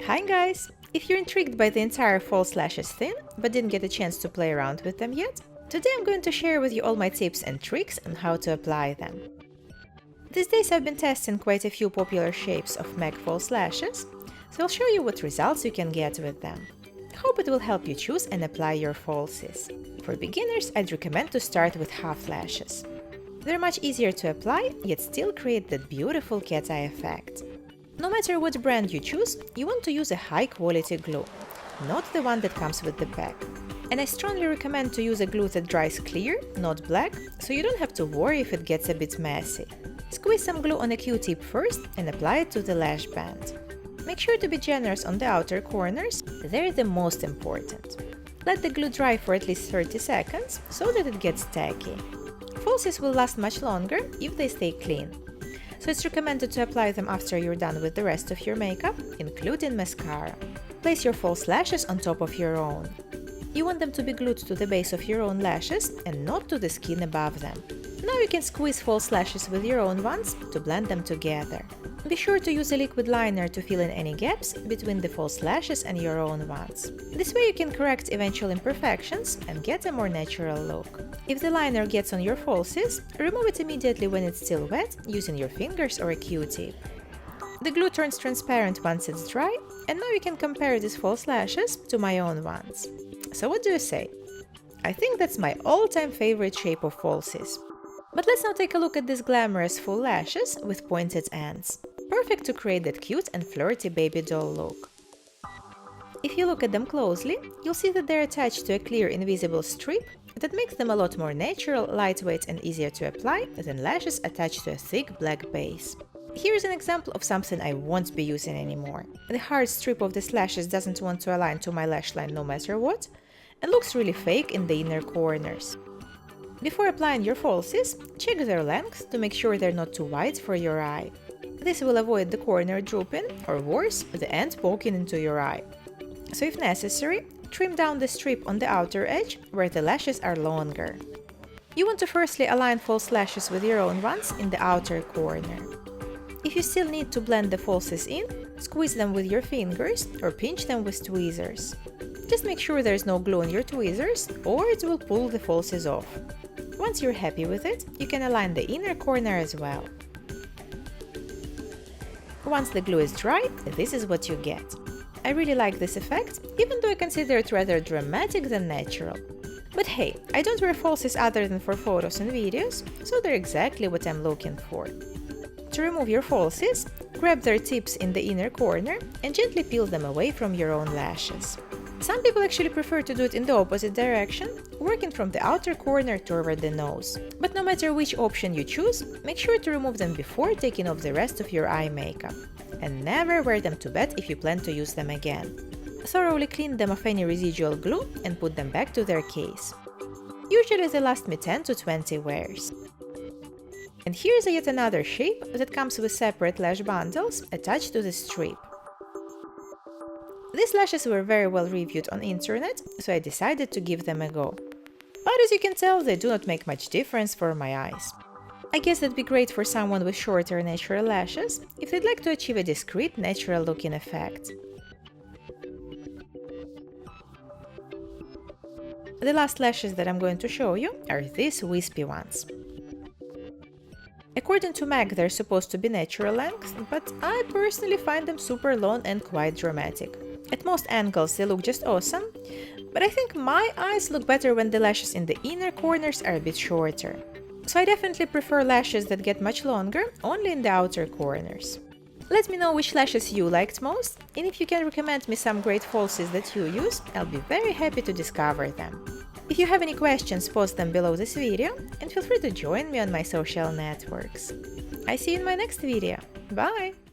Hi guys! If you're intrigued by the entire false lashes thing, but didn't get a chance to play around with them yet, today I'm going to share with you all my tips and tricks on how to apply them. These days I've been testing quite a few popular shapes of MAC false lashes, so I'll show you what results you can get with them. Hope it will help you choose and apply your falsies. For beginners, I'd recommend to start with half lashes. They're much easier to apply, yet still create that beautiful cat eye effect. No matter what brand you choose, you want to use a high-quality glue, not the one that comes with the pack. And I strongly recommend to use a glue that dries clear, not black, so you don't have to worry if it gets a bit messy. Squeeze some glue on a Q-tip first and apply it to the lash band. Make sure to be generous on the outer corners, they're the most important. Let the glue dry for at least 30 seconds, so that it gets tacky. Falsies will last much longer if they stay clean. So it's recommended to apply them after you're done with the rest of your makeup, including mascara. Place your false lashes on top of your own. You want them to be glued to the base of your own lashes and not to the skin above them. Now you can squeeze false lashes with your own ones to blend them together. Be sure to use a liquid liner to fill in any gaps between the false lashes and your own ones. This way you can correct eventual imperfections and get a more natural look. If the liner gets on your falsies, remove it immediately when it's still wet using your fingers or a Q-tip. The glue turns transparent once it's dry, and now you can compare these false lashes to my own ones. So what do you say? I think that's my all-time favorite shape of falsies. But let's now take a look at these glamorous full lashes with pointed ends. Perfect to create that cute and flirty baby doll look. If you look at them closely, you'll see that they're attached to a clear invisible strip that makes them a lot more natural, lightweight and easier to apply than lashes attached to a thick black base. Here's an example of something I won't be using anymore. The hard strip of these lashes doesn't want to align to my lash line no matter what, and looks really fake in the inner corners. Before applying your falsies, check their length to make sure they're not too wide for your eye. This will avoid the corner drooping, or worse, the end poking into your eye. So if necessary, trim down the strip on the outer edge where the lashes are longer. You want to firstly align false lashes with your own ones in the outer corner. If you still need to blend the falsies in, squeeze them with your fingers or pinch them with tweezers. Just make sure there's no glue on your tweezers or it will pull the falsies off. Once you're happy with it, you can align the inner corner as well. Once the glue is dry, this is what you get. I really like this effect, even though I consider it rather dramatic than natural. But hey, I don't wear falsies other than for photos and videos, so they're exactly what I'm looking for. To remove your falsies, grab their tips in the inner corner and gently peel them away from your own lashes. Some people actually prefer to do it in the opposite direction, working from the outer corner toward the nose. But no matter which option you choose, make sure to remove them before taking off the rest of your eye makeup. And never wear them to bed if you plan to use them again. Thoroughly clean them of any residual glue and put them back to their case. Usually they last me 10 to 20 wears. And here's yet another shape that comes with separate lash bundles attached to the strip. These lashes were very well reviewed on internet, so I decided to give them a go. But as you can tell, they do not make much difference for my eyes. I guess that'd be great for someone with shorter natural lashes, if they'd like to achieve a discreet, natural looking effect. The last lashes that I'm going to show you are these wispy ones. According to MAC, they're supposed to be natural length, but I personally find them super long and quite dramatic. At most angles they look just awesome, but I think my eyes look better when the lashes in the inner corners are a bit shorter. So I definitely prefer lashes that get much longer, only in the outer corners. Let me know which lashes you liked most, and if you can recommend me some great falsies that you use, I'll be very happy to discover them. If you have any questions, post them below this video, and feel free to join me on my social networks. I see you in my next video. Bye!